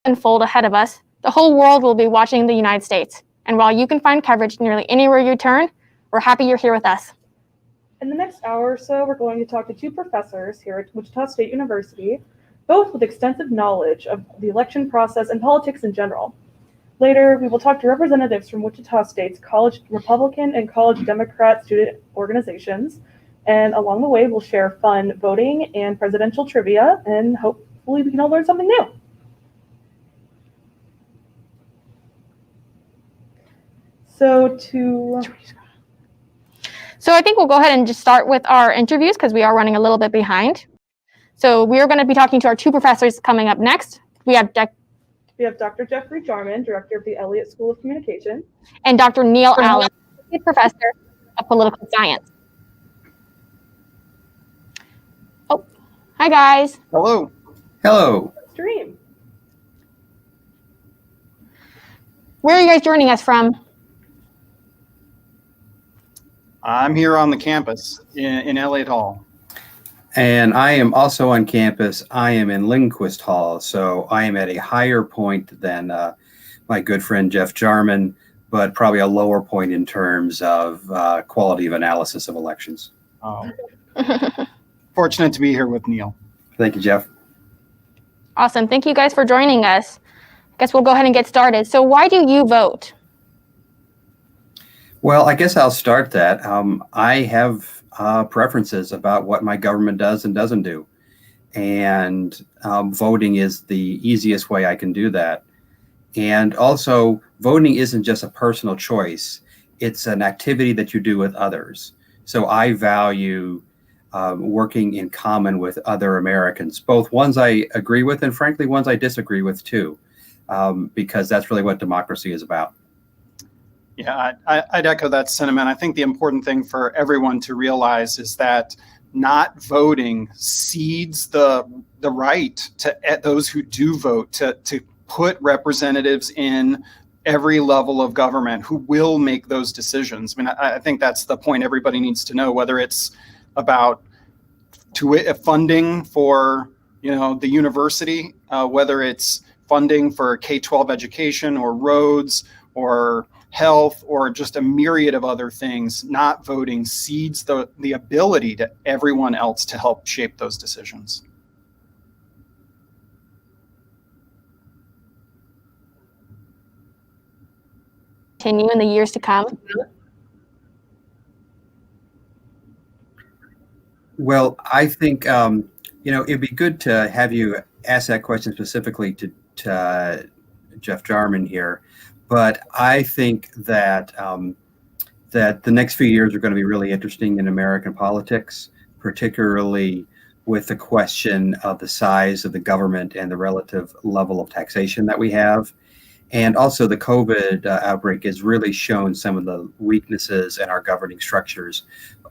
unfold ahead of us, the whole world will be watching the United States. And while you can find coverage nearly anywhere you turn, we're happy you're here with us. In the next hour or so, we're going to talk to two professors here at Wichita State University, both with extensive knowledge of the election process and politics in general. Later, we will talk to representatives from Wichita State's college Republican and college Democrat student organizations. And along the way, we'll share fun voting and presidential trivia, and hopefully we can all learn something new. So I think we'll go ahead and just start with our interviews because we are running a little bit behind. So we are going to be talking to our two professors coming up next. We have Dr. Jeffrey Jarman, director of the Elliott School of Communication, and Dr. Neal Allen, professor of political science. Oh, hi guys. Hello. Hello. Stream. Where are you guys joining us from? I'm here on the campus in Elliott Hall. And I am also on campus. I am in Lindquist Hall, so I am at a higher point than my good friend Jeff Jarman, but probably a lower point in terms of quality of analysis of elections. Oh. Fortunate to be here with Neal. Thank you, Jeff. Awesome. Thank you guys for joining us. I guess we'll go ahead and get started. So why do you vote? Well, I guess I'll start that. I have preferences about what my government does and doesn't do. And voting is the easiest way I can do that. And also, voting isn't just a personal choice. It's an activity that you do with others. So I value working in common with other Americans, both ones I agree with and frankly, ones I disagree with too, because that's really what democracy is about. Yeah, I'd echo that sentiment. I think the important thing for everyone to realize is that not voting cedes the right to those who do vote to put representatives in every level of government who will make those decisions. I mean, I think that's the point everybody needs to know, whether it's about funding for the university, whether it's funding for K-12 education or roads or health or just a myriad of other things. Not voting cedes the ability to everyone else to help shape those decisions. Continue in the years to come? Well, I think, it'd be good to have you ask that question specifically to Jeff Jarman here. But I think that that the next few years are going to be really interesting in American politics, particularly with the question of the size of the government and the relative level of taxation that we have. And also the COVID outbreak has really shown some of the weaknesses in our governing structures,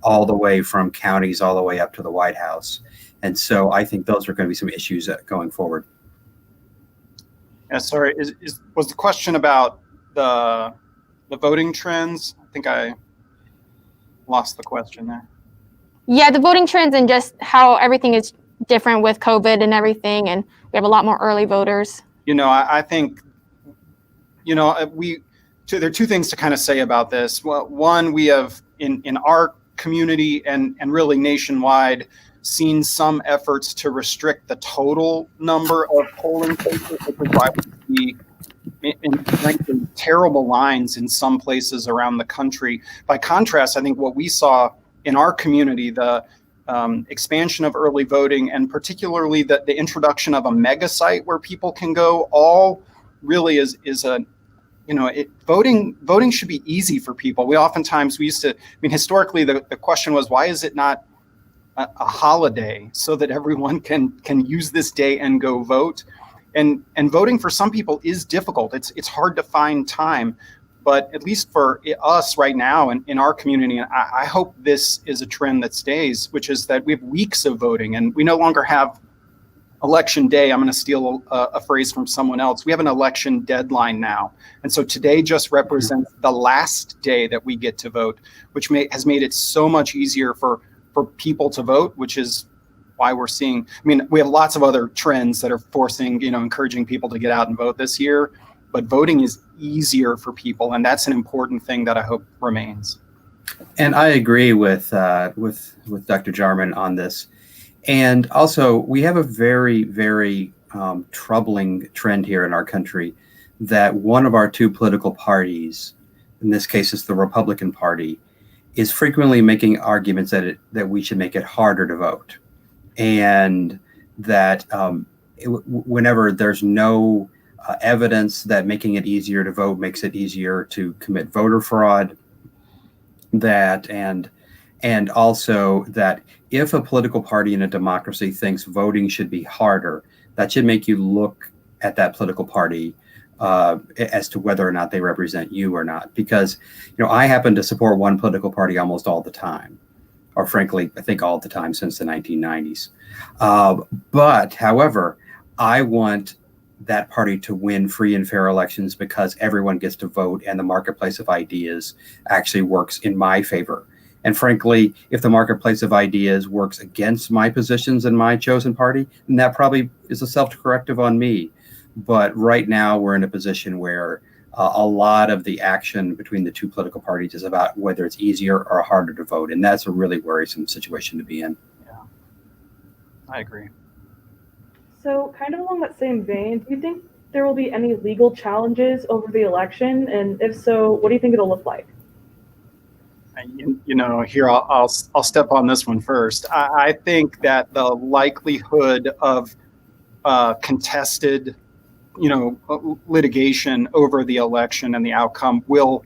all the way from counties all the way up to the White House. And so I think those are going to be some issues going forward. Yeah, sorry, was the question about the voting trends? I think I lost the question there. Yeah, the voting trends and just how everything is different with COVID and everything, and we have a lot more early voters. I think, there are two things to kind of say about this. Well, one, we have in our community and really nationwide seen some efforts to restrict the total number of polling places, which is why we see frankly terrible lines in some places around the country. By contrast, I think what we saw in our community, the expansion of early voting, and particularly the introduction of a mega site where people can go, all really is voting should be easy for people. Historically, the question was, why is it not a holiday so that everyone can use this day and go vote? And voting for some people is difficult. It's hard to find time, but at least for us right now in our community, and I hope this is a trend that stays, which is that we have weeks of voting and we no longer have election day. I'm going to steal a phrase from someone else. We have an election deadline now. And so today just represents the last day that we get to vote, which has made it so much easier for people to vote, which is why we're seeing, I mean, we have lots of other trends that are forcing, encouraging people to get out and vote this year, but voting is easier for people. And that's an important thing that I hope remains. And I agree with Dr. Jarman on this. And also, we have a very, very troubling trend here in our country that one of our two political parties, in this case it's the Republican Party, is frequently making arguments that we should make it harder to vote. And that whenever there's no evidence that making it easier to vote makes it easier to commit voter fraud, and also that if a political party in a democracy thinks voting should be harder, that should make you look at that political party as to whether or not they represent you or not. Because, I happen to support one political party almost all the time, or frankly, I think all the time since the 1990s. But however, I want that party to win free and fair elections because everyone gets to vote and the marketplace of ideas actually works in my favor. And frankly, if the marketplace of ideas works against my positions and my chosen party, then that probably is a self-corrective on me. But right now we're in a position where a lot of the action between the two political parties is about whether it's easier or harder to vote. And that's a really worrisome situation to be in. Yeah, I agree. So kind of along that same vein, do you think there will be any legal challenges over the election? And if so, what do you think it'll look like? Here I'll step on this one first. I think that the likelihood of contested, litigation over the election and the outcome will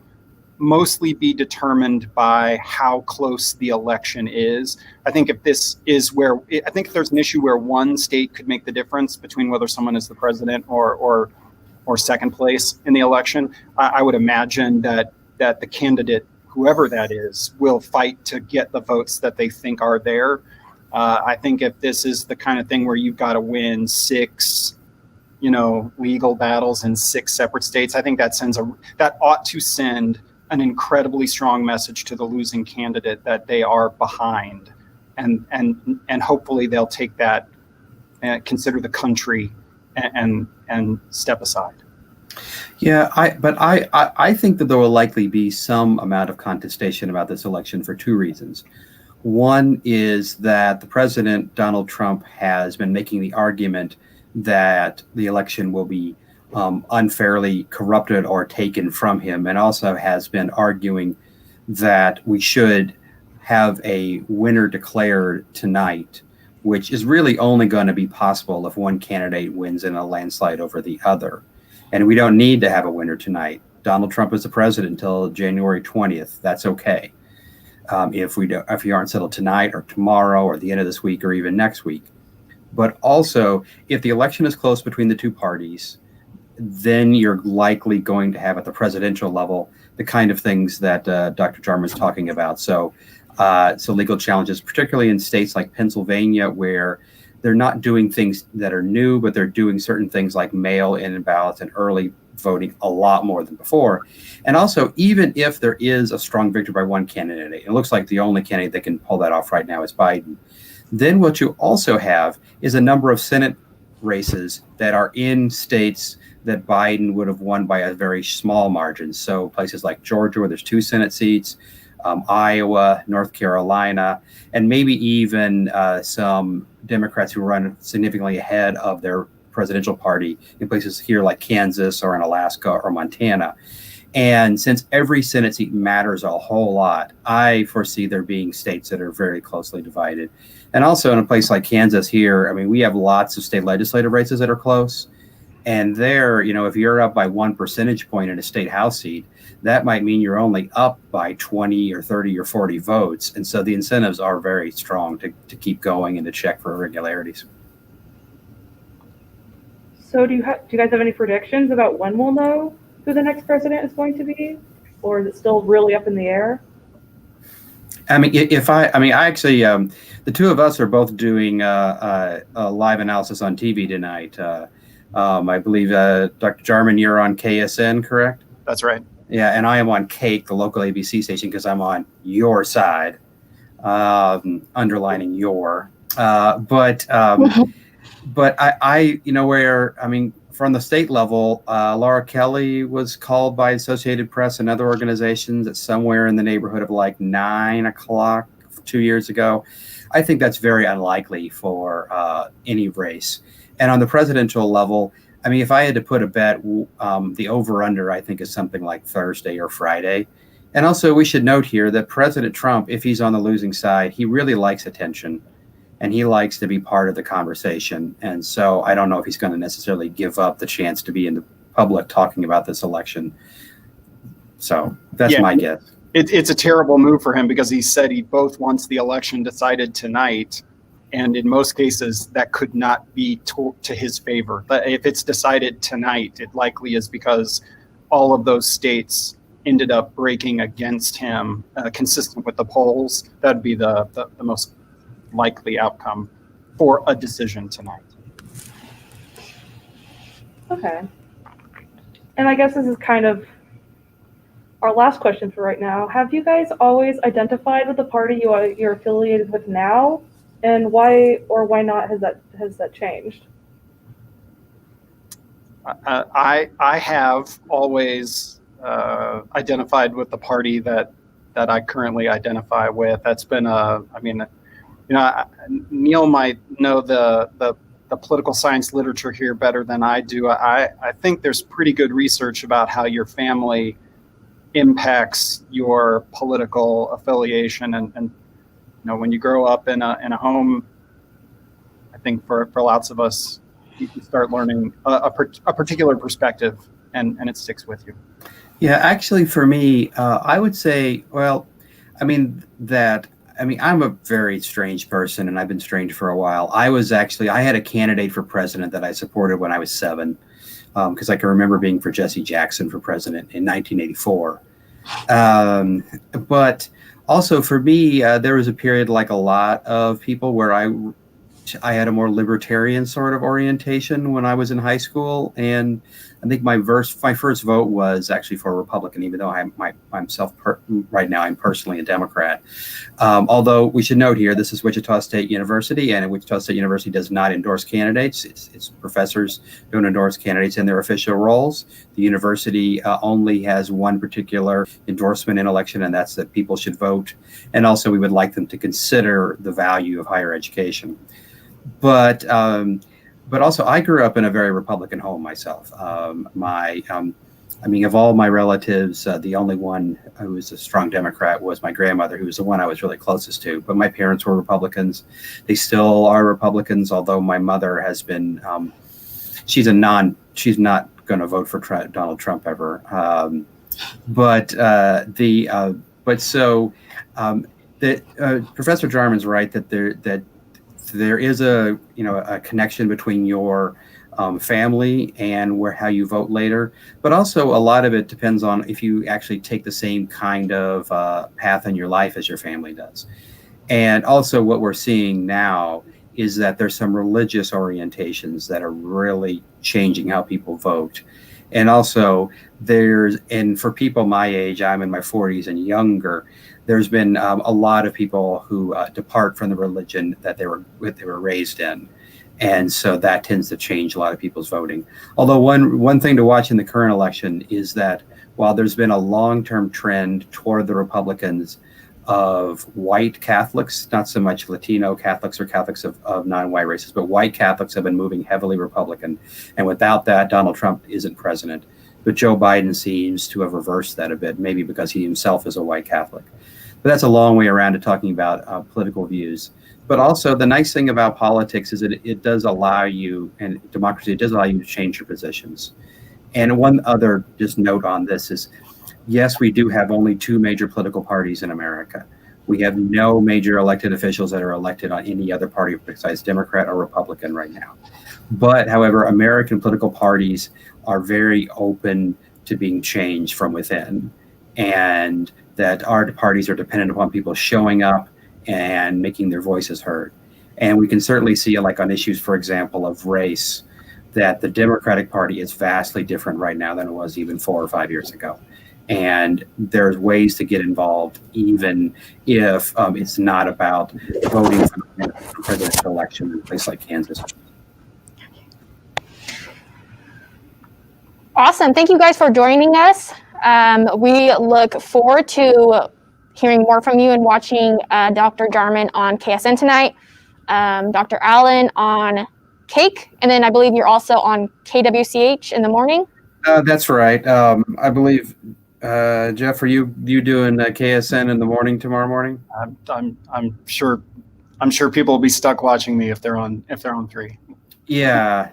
mostly be determined by how close the election is. I think if there's an issue where one state could make the difference between whether someone is the president or second place in the election, I would imagine that the candidate, whoever that is, will fight to get the votes that they think are there. I think if this is the kind of thing where you've got to win 6, legal battles in 6 separate states, I think that ought to send an incredibly strong message to the losing candidate that they are behind, and hopefully they'll take that and consider the country and step aside. Yeah, I think that there will likely be some amount of contestation about this election for 2 reasons. One is that the president, Donald Trump, has been making the argument that the election will be unfairly corrupted or taken from him, and also has been arguing that we should have a winner declared tonight, which is really only going to be possible if one candidate wins in a landslide over the other. And we don't need to have a winner tonight. Donald Trump is the president until January 20th. That's okay. If we aren't settled tonight or tomorrow or the end of this week or even next week. But also, if the election is close between the two parties, then you're likely going to have at the presidential level the kind of things that Dr. Jarman is talking about. So legal challenges, particularly in states like Pennsylvania, where they're not doing things that are new, but they're doing certain things like mail-in ballots and early voting a lot more than before. And also, even if there is a strong victory by one candidate, it looks like the only candidate that can pull that off right now is Biden. Then what you also have is a number of Senate races that are in states that Biden would have won by a very small margin. So places like Georgia, where there's 2 Senate seats, Iowa, North Carolina, and maybe even some Democrats who run significantly ahead of their presidential party in places here like Kansas or in Alaska or Montana. And since every Senate seat matters a whole lot, I foresee there being states that are very closely divided. And also in a place like Kansas here, I mean, we have lots of state legislative races that are close. And there, if you're up by 1 percentage point in a state house seat, that might mean you're only up by 20 or 30 or 40 votes. And so the incentives are very strong to keep going and to check for irregularities. So do you guys have any predictions about when we'll know who the next president is going to be? Or is it still really up in the air? I mean, I actually, the two of us are both doing a live analysis on TV tonight. I believe, Dr. Jarman, you're on KSN, correct? That's right. Yeah, and I am on Cake, the local ABC station, because I'm on your side, underlining your. But I, where, I mean, from the state level, Laura Kelly was called by Associated Press and other organizations at somewhere in the neighborhood of like 9 o'clock 2 years ago. I think that's very unlikely for any race. And on the presidential level, I mean, if I had to put a bet, the over-under, I think, is something like Thursday or Friday. And also, we should note here that President Trump, if he's on the losing side, he really likes attention. And he likes to be part of the conversation. And so I don't know if he's going to necessarily give up the chance to be in the public talking about this election. So that's my guess. It's a terrible move for him because he said he both wants the election decided tonight. And in most cases, that could not be to his favor. But if it's decided tonight, it likely is because all of those states ended up breaking against him, consistent with the polls. That'd be the most likely outcome for a decision tonight. Okay. And I guess this is kind of our last question for right now. Have you guys always identified with the party you're affiliated with now? And why or why not has that changed? I have always identified with the party that I currently identify with. That's been Neal might know the political science literature here better than I do. I think there's pretty good research about how your family impacts your political affiliation, and when you grow up in a home, I think for lots of us, you start learning a particular perspective, and it sticks with you. Yeah, actually, for me, I would say, I'm a very strange person, and I've been strange for a while. I had a candidate for president that I supported when I was 7, because I can remember being for Jesse Jackson for president in 1984. But also for me, there was a period, like a lot of people, where I had a more libertarian sort of orientation when I was in high school, and I think my first vote was actually for a Republican, even though right now I'm personally a Democrat. Although we should note here, this is Wichita State University, and Wichita State University does not endorse candidates. Its professors don't endorse candidates in their official roles. The university only has one particular endorsement in election, and that's that people should vote. And also, we would like them to consider the value of higher education. But also, I grew up in a very Republican home myself. Of all my relatives, the only one who was a strong Democrat was my grandmother, who was the one I was really closest to. But my parents were Republicans. They still are Republicans, although my mother has been, she's not going to vote for Donald Trump ever. Professor Jarman's right that there is a connection between your family and how you vote later, but also a lot of it depends on if you actually take the same kind of path in your life as your family does. And also what we're seeing now is that there's some religious orientations that are really changing how people vote. And also for people my age, I'm in my 40s and younger, there's been a lot of people who depart from the religion that they were raised in. And so that tends to change a lot of people's voting. Although one thing to watch in the current election is that while there's been a long-term trend toward the Republicans of white Catholics, not so much Latino Catholics or Catholics of non-white races, but white Catholics have been moving heavily Republican. And without that, Donald Trump isn't president. But Joe Biden seems to have reversed that a bit, maybe because he himself is a white Catholic. But that's a long way around to talking about political views. But also the nice thing about politics is that it does allow you, and democracy, it does allow you to change your positions. And one other just note on this is, yes, we do have only 2 major political parties in America. We have no major elected officials that are elected on any other party besides Democrat or Republican right now. But however, American political parties are very open to being changed from within, and that our parties are dependent upon people showing up and making their voices heard. And we can certainly see, like on issues, for example, of race, that the Democratic Party is vastly different right now than it was even 4 or 5 years ago. And there's ways to get involved, even if it's not about voting for the presidential election in a place like Kansas. Awesome. Thank you guys for joining us. We look forward to hearing more from you and watching Dr. Jarman on KSN tonight, Dr. Allen on Cake, and then I believe you're also on KWCH in the morning. That's right. I believe, Jeff, are you doing KSN in the morning tomorrow morning? I'm sure people will be stuck watching me if they're on 3. Yeah.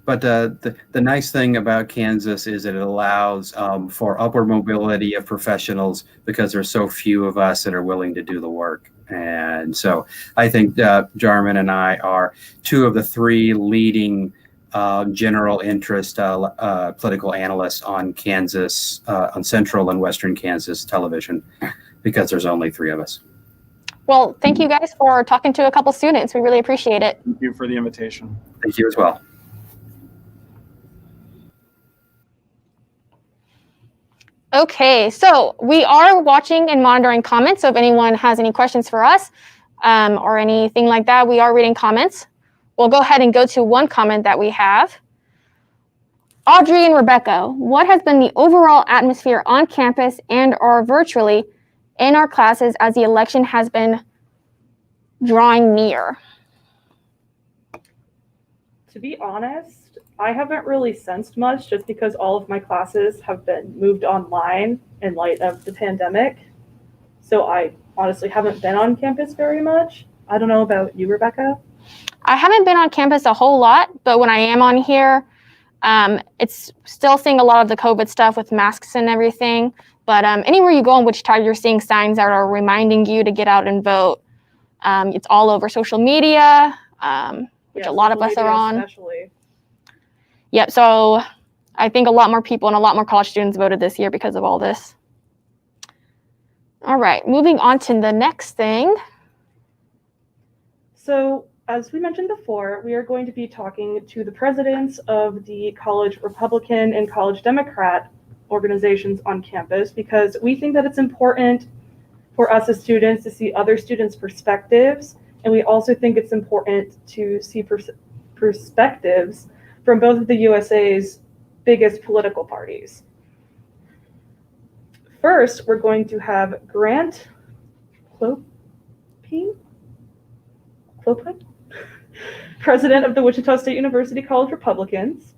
But the nice thing about Kansas is that it allows for upward mobility of professionals because there's so few of us that are willing to do the work. And so I think Jarman and I are 2 of the 3 leading general interest political analysts on Kansas, on Central and Western Kansas television, because there's only 3 of us. Well, thank you guys for talking to a couple students. We really appreciate it. Thank you for the invitation. Thank you as well. Okay, so we are watching and monitoring comments. So if anyone has any questions for us or anything like that, we are reading comments. We'll go ahead and go to one comment that we have. Audrey and Rebecca, what has been the overall atmosphere on campus and or virtually in our classes as the election has been drawing near? To be honest, I haven't really sensed much just because all of my classes have been moved online in light of the pandemic. So I honestly haven't been on campus very much. I don't know about you, Rebecca. I haven't been on campus a whole lot, but when I am on here, it's still seeing a lot of the COVID stuff with masks and everything. But anywhere you go in Wichita, you're seeing signs that are reminding you to get out and vote. It's all over social media, which a lot of us are on. Especially. Yep, so I think a lot more people and a lot more college students voted this year because of all this. All right, moving on to the next thing. So, as we mentioned before, we are going to be talking to the presidents of the College Republican and College Democrat organizations on campus because we think that it's important for us as students to see other students' perspectives, and we also think it's important to see perspectives from both of the USA's biggest political parties. First, we're going to have Grant Clopine, president of the Wichita State University College Republicans.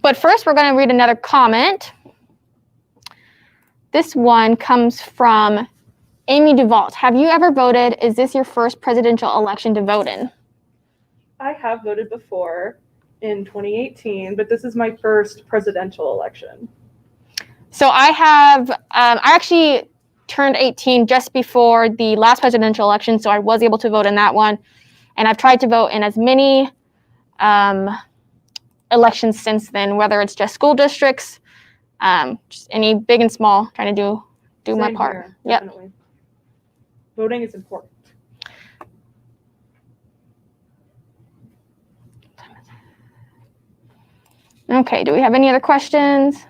But first, we're going to read another comment. This one comes from Amy DeVault. Have you ever voted? Is this your first presidential election to vote in? I have voted before in 2018, but this is my first presidential election. So I have, I actually turned 18 just before the last presidential election, so I was able to vote in that one. And I've tried to vote in as many elections since then, whether it's just school districts, just any big and small, trying to do my part. Here, yep. definitely. Voting is important. Okay, do we have any other questions?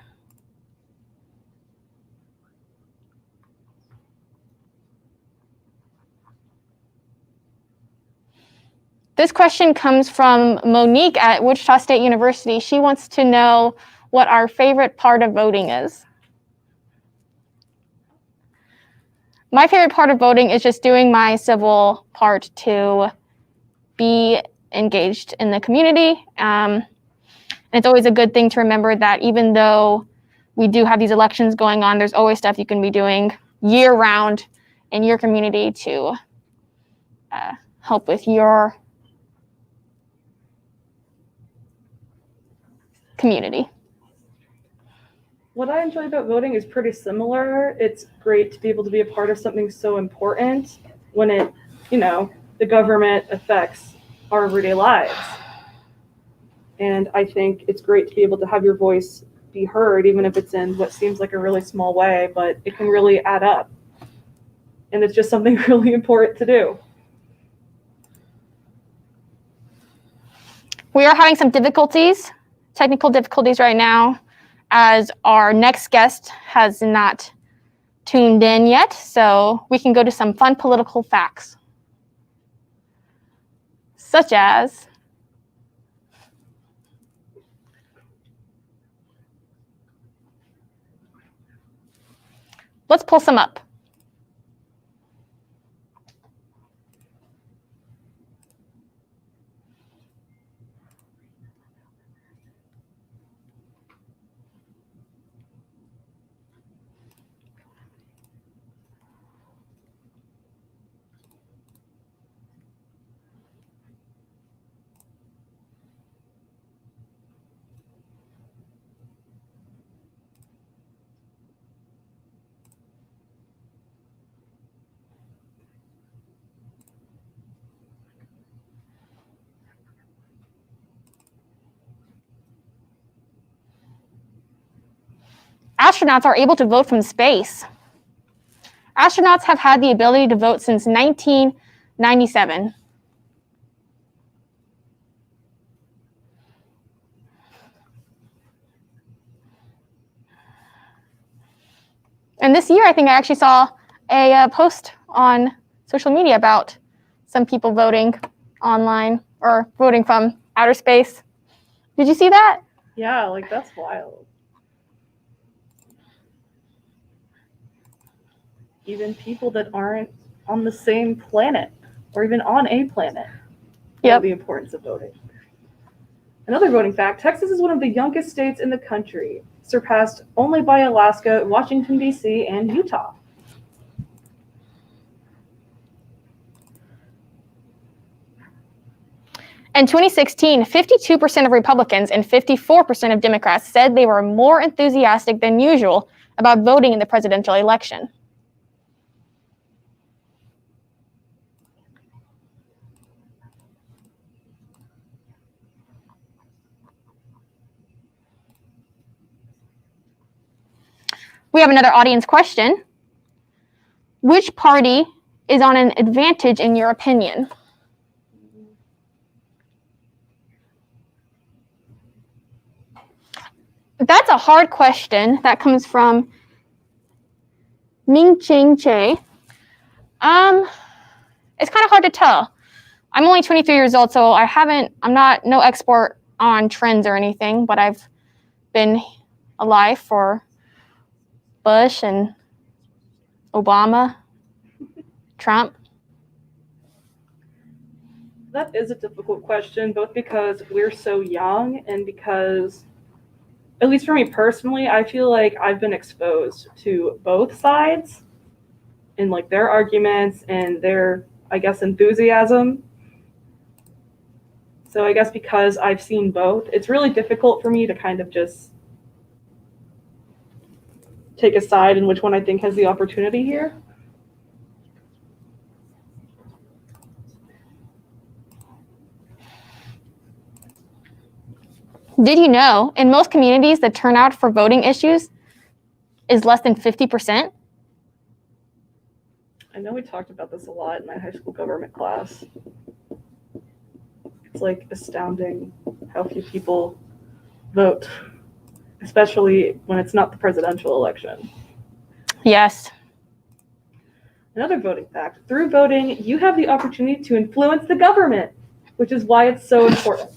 This question comes from Monique at Wichita State University. She wants to know what our favorite part of voting is. My favorite part of voting is just doing my civil part to be engaged in the community. And it's always a good thing to remember that even though we do have these elections going on, there's always stuff you can be doing year-round in your community to help with your community. What I enjoy about voting is pretty similar. It's great to be able to be a part of something so important when it, the government affects our everyday lives. And I think it's great to be able to have your voice be heard, even if it's in what seems like a really small way, but it can really add up. And it's just something really important to do. We are having some difficulties, technical difficulties right now, as our next guest has not tuned in yet, so we can go to some fun political facts, such as let's pull some up. Astronauts are able to vote from space. Astronauts have had the ability to vote since 1997. And this year, I think I actually saw a post on social media about some people voting online or voting from outer space. Did you see that? Yeah, like that's wild. Even people that aren't on the same planet or even on a planet know the importance of voting. Another voting fact, Texas is one of the youngest states in the country, surpassed only by Alaska, Washington, D.C., and Utah. In 2016, 52% of Republicans and 54% of Democrats said they were more enthusiastic than usual about voting in the presidential election. We have another audience question. Which party is on an advantage in your opinion? That's a hard question. That comes from Ming Ching Che. It's kind of hard to tell. I'm only 23 years old, so I'm not no expert on trends or anything, but I've been alive for Bush and Obama, Trump. That is a difficult question, both because we're so young and because, at least for me personally, I feel like I've been exposed to both sides in like their arguments and their, I guess, enthusiasm. So I guess because I've seen both, it's really difficult for me to kind of just take a side in which one I think has the opportunity here. Did you know, in most communities, the turnout for voting issues is less than 50%? I know we talked about this a lot in my high school government class. It's like astounding how few people vote, especially when it's not the presidential election. Yes. Another voting fact, through voting, you have the opportunity to influence the government, which is why it's so important.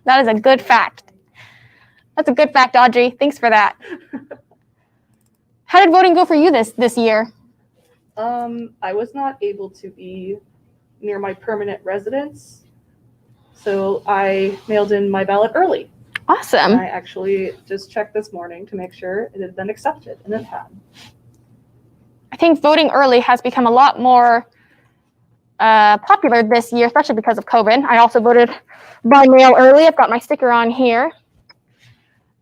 That is a good fact. That's a good fact, Audrey. Thanks for that. How did voting go for you this year? I was not able to be near my permanent residence, so I mailed in my ballot early. Awesome. I actually just checked this morning to make sure it had been accepted, and it had. I think voting early has become a lot more popular this year, especially because of COVID. I also voted by mail early. I've got my sticker on here.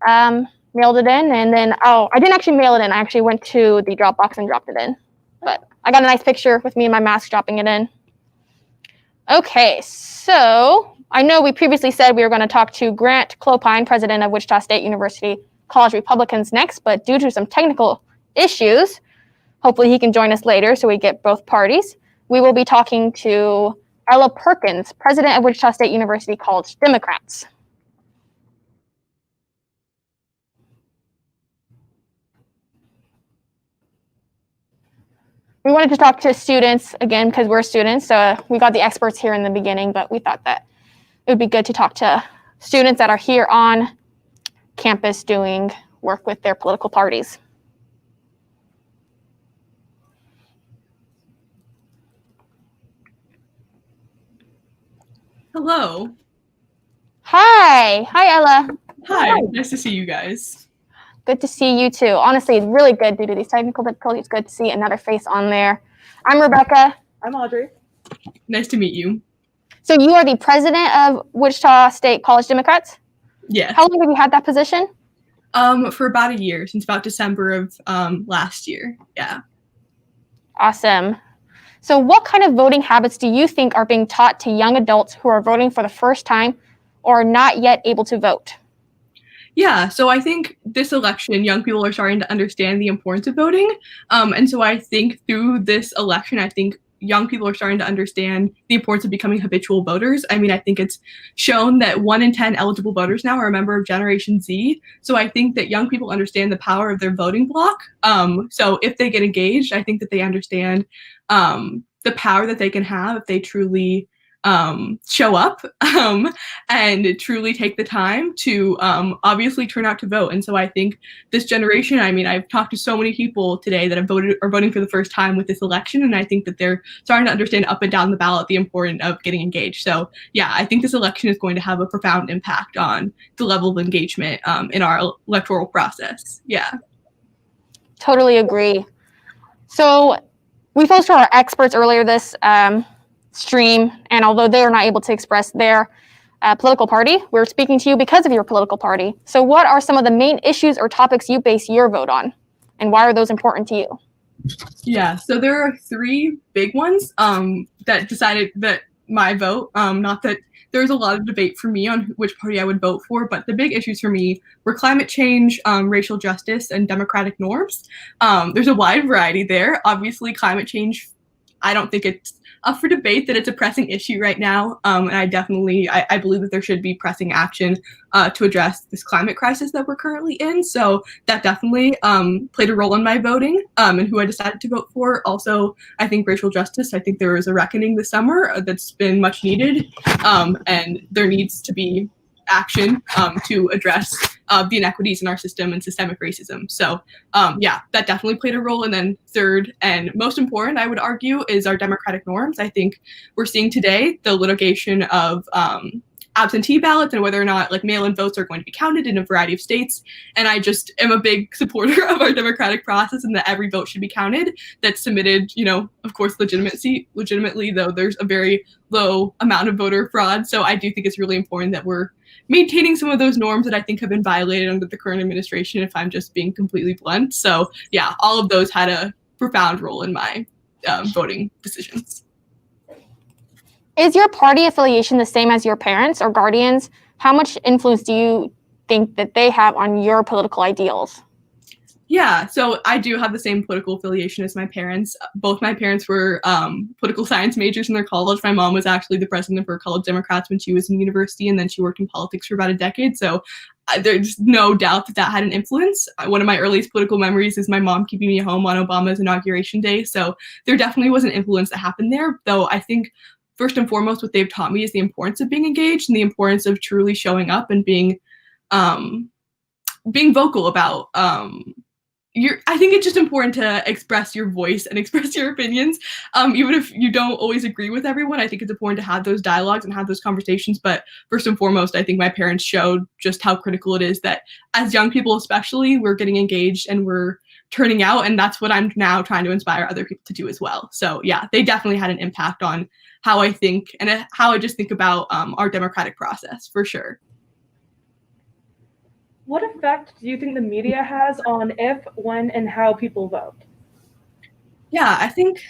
Mailed it in, and then, I didn't actually mail it in. I actually went to the drop box and dropped it in. But I got a nice picture with me in my mask dropping it in. Okay, so I know we previously said we were going to talk to Grant Clopine, president of Wichita State University College Republicans next, but due to some technical issues, hopefully he can join us later so we get both parties. We will be talking to Ella Perkins, president of Wichita State University College Democrats. we wanted to talk to students again because we're students. So we got the experts here in the beginning, but we thought that it would be good to talk to students that are here on campus doing work with their political parties. Hello. Hi, Ella. Hi. Nice to see you guys. Good to see you too. Honestly, it's really good due to these technical difficulties. It's good to see another face on there. I'm Rebecca. I'm Audrey. Nice to meet you. So you are the president of Wichita State College Democrats? Yes. How long have you had that position? For about a year, since about December of last year. Yeah. Awesome. So what kind of voting habits do you think are being taught to young adults who are voting for the first time or not yet able to vote? Yeah, so I think this election, young people are starting to understand the importance of voting. And so I think through this election, I think young people are starting to understand the importance of becoming habitual voters. I mean, I think it's shown that 1 in 10 eligible voters now are a member of Generation Z. So I think that young people understand the power of their voting block. So if they get engaged, I think that they understand the power that they can have if they truly show up and truly take the time to obviously turn out to vote. And so I think this generation, I mean, I've talked to so many people today that have voted or voting for the first time with this election, and I think that they're starting to understand up and down the ballot the importance of getting engaged. So yeah, I think this election is going to have a profound impact on the level of engagement in our electoral process. Yeah. Totally agree. So we posted our experts earlier this stream, and although they are not able to express their political party, we're speaking to you because of your political party. So what are some of the main issues or topics you base your vote on, and why are those important to you? Yeah, so there are 3 big ones that decided that my vote, not that there was a lot of debate for me on which party I would vote for, but the big issues for me were climate change, racial justice, and democratic norms. There's a wide variety there. Obviously, climate change, I don't think it's up for debate that it's a pressing issue right now. And I definitely, I believe that there should be pressing action to address this climate crisis that we're currently in. So that definitely played a role in my voting and who I decided to vote for. Also, I think racial justice, I think there was a reckoning this summer that's been much needed. And there needs to be action to address the inequities in our system and systemic racism. So yeah, that definitely played a role. And then third and most important, I would argue, is our democratic norms. I think we're seeing today the litigation of absentee ballots and whether or not like mail-in votes are going to be counted in a variety of states. And I just am a big supporter of our democratic process and that every vote should be counted that's submitted, you know, of course, legitimately, though there's a very low amount of voter fraud. So I do think it's really important that we're maintaining some of those norms that I think have been violated under the current administration, if I'm just being completely blunt. So yeah, all of those had a profound role in my voting decisions. Is your party affiliation the same as your parents or guardians? How much influence do you think that they have on your political ideals? Yeah, so I do have the same political affiliation as my parents. Both my parents were political science majors in their college. My mom was actually the president for College Democrats when she was in university, and then she worked in politics for about a decade. So there's no doubt that that had an influence. One of my earliest political memories is my mom keeping me home on Obama's inauguration day. So there definitely was an influence that happened there, though I think first and foremost, what they've taught me is the importance of being engaged and the importance of truly showing up and being vocal about I think it's just important to express your voice and express your opinions. Even if you don't always agree with everyone, I think it's important to have those dialogues and have those conversations. But first and foremost, I think my parents showed just how critical it is that as young people, especially, we're getting engaged and we're turning out. And that's what I'm now trying to inspire other people to do as well. So yeah, they definitely had an impact on how I think and how I just think about our democratic process, for sure. What effect do you think the media has on if, when, and how people vote? Yeah, I think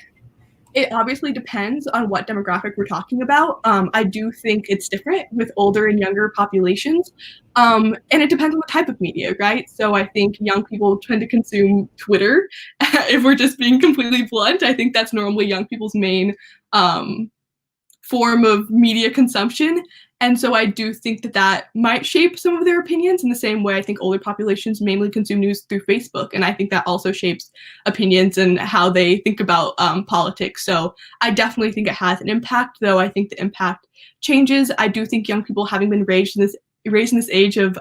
it obviously depends on what demographic we're talking about. I do think it's different with older and younger populations. And it depends on the type of media, right? So I think young people tend to consume Twitter. If we're just being completely blunt, I think that's normally young people's main form of media consumption. And so I do think that that might shape some of their opinions in the same way I think older populations mainly consume news through Facebook. And I think that also shapes opinions and how they think about politics. So I definitely think it has an impact, though I think the impact changes. I do think young people, having been raised in this age of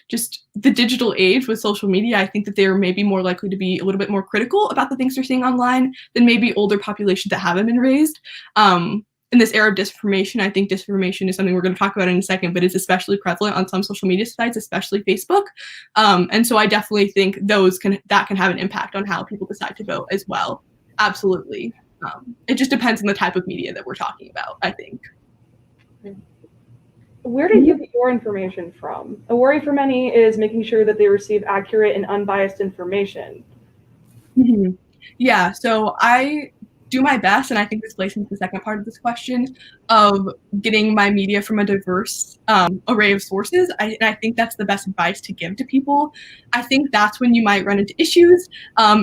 just the digital age with social media, I think that they're maybe more likely to be a little bit more critical about the things they're seeing online than maybe older populations that haven't been raised. In this era of disinformation, I think disinformation is something we're going to talk about in a second, but it's especially prevalent on some social media sites, especially Facebook. And so I definitely think that can have an impact on how people decide to vote as well. Absolutely. It just depends on the type of media that we're talking about, I think. Where do you get your information from? A worry for many is making sure that they receive accurate and unbiased information. Mm-hmm. Yeah, so I do my best, and I think this plays into the second part of this question, of getting my media from a diverse array of sources. And I think that's the best advice to give to people. I think that's when you might run into issues,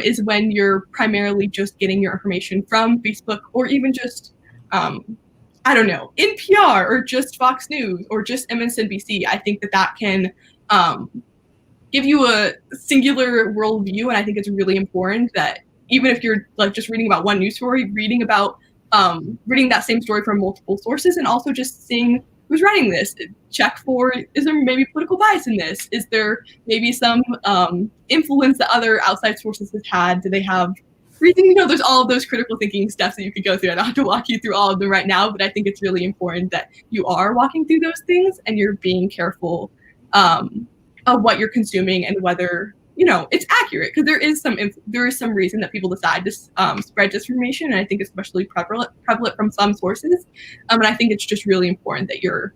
is when you're primarily just getting your information from Facebook, or even just, I don't know, NPR, or just Fox News, or just MSNBC. I think that can give you a singular worldview, and I think it's really important that even if you're like just reading about one news story, reading that same story from multiple sources, and also just seeing who's writing this. Check for, is there maybe political bias in this? Is there maybe some influence that other outside sources have had? Do they have reason? There's all of those critical thinking steps that you could go through. I don't have to walk you through all of them right now, but I think it's really important that you are walking through those things and you're being careful of what you're consuming and whether it's accurate, because there is some reason that people decide to spread disinformation, and I think especially prevalent from some sources. And I think it's just really important that you're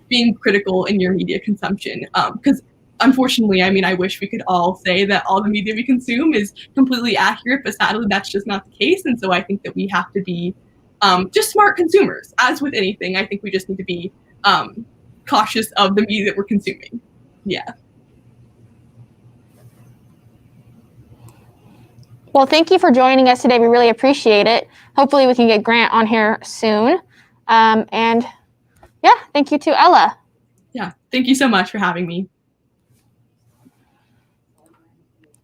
being critical in your media consumption, because unfortunately, I wish we could all say that all the media we consume is completely accurate, but sadly that's just not the case. And so I think that we have to be just smart consumers. As with anything, I think we just need to be cautious of the media that we're consuming. Yeah. Well, thank you for joining us today. We really appreciate it. Hopefully we can get Grant on here soon. And yeah, thank you to Ella. Yeah, thank you so much for having me.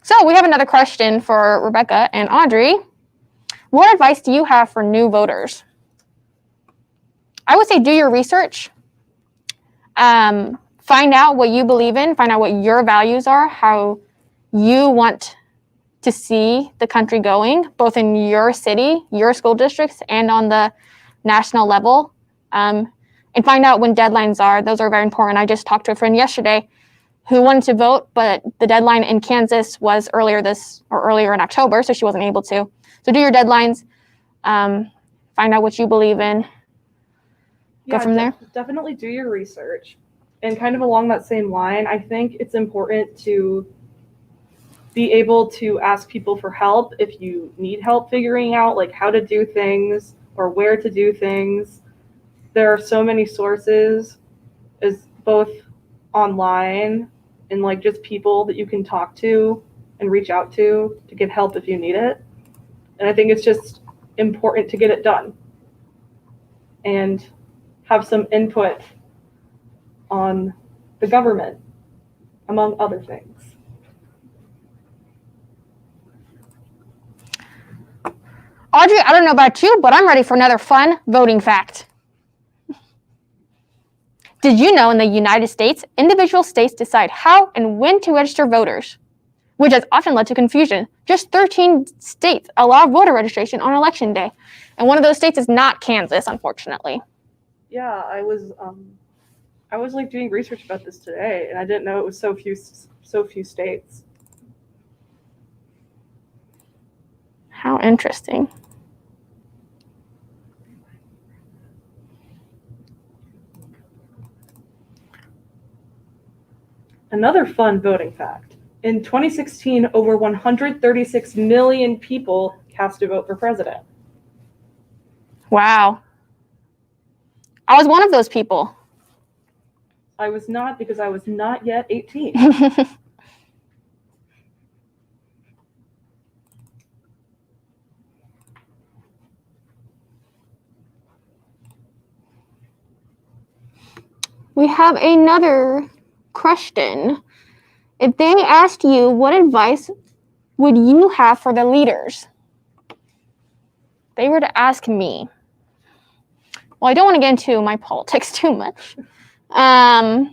So we have another question for Rebecca and Audrey. What advice do you have for new voters? I would say do your research. Find out what you believe in. Find out what your values are, how you want to see the country going, both in your city, your school districts, and on the national level. And find out when deadlines are. Those are very important. I just talked to a friend yesterday who wanted to vote, but the deadline in Kansas was earlier in October, so she wasn't able to. So do your deadlines, find out what you believe in, go from there. Definitely do your research. And kind of along that same line, I think it's important to be able to ask people for help if you need help figuring out like how to do things or where to do things. There are so many sources, as both online and like just people that you can talk to and reach out to get help if you need it. And I think it's just important to get it done and have some input on the government, among other things. Audrey, I don't know about you, but I'm ready for another fun voting fact. Did you know in the United States, individual states decide how and when to register voters, which has often led to confusion. Just 13 states allow voter registration on Election Day, and one of those states is not Kansas, unfortunately. Yeah, I was like doing research about this today, and I didn't know it was so few states. How interesting. Another fun voting fact. In 2016, over 136 million people cast a vote for president. Wow. I was one of those people. I was not, because I was not yet 18. We have another question. If they asked you, what advice would you have for the leaders? They were to ask me. Well, I don't want to get into my politics too much. I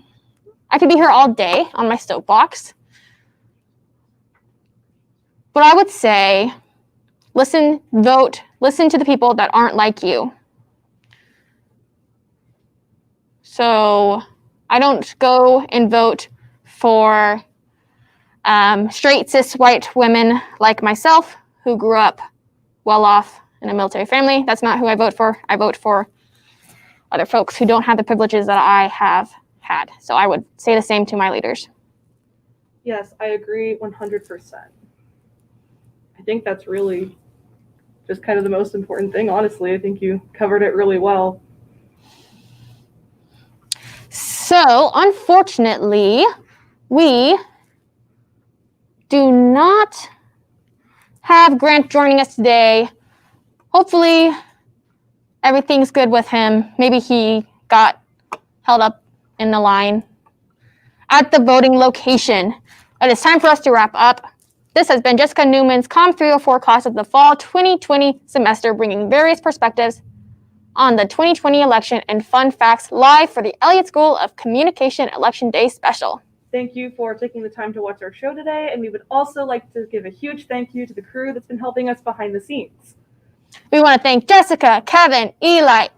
could be here all day on my soapbox. But I would say, listen, vote, listen to the people that aren't like you. So I don't go and vote for straight cis white women like myself who grew up well off in a military family. That's not who I vote for. I vote for other folks who don't have the privileges that I have had. So I would say the same to my leaders. Yes, I agree 100%. I think that's really just kind of the most important thing, honestly. I think you covered it really well. So, unfortunately, we do not have Grant joining us today. Hopefully, everything's good with him. Maybe he got held up in the line at the voting location. It is time for us to wrap up. This has been Jessica Newman's COM 304 class of the fall 2020 semester, bringing various perspectives on the 2020 election and fun facts live for the Elliott School of Communication Election Day Special. Thank you for taking the time to watch our show today, and we would also like to give a huge thank you to the crew that's been helping us behind the scenes. We want to thank Jessica, Kevin, Eli,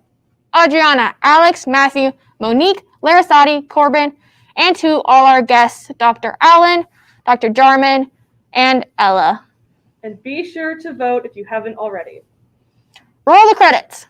Adriana, Alex, Matthew, Monique, Larasati, Corbin, and to all our guests, Dr. Allen, Dr. Jarman, and Ella. And be sure to vote if you haven't already. Roll the credits.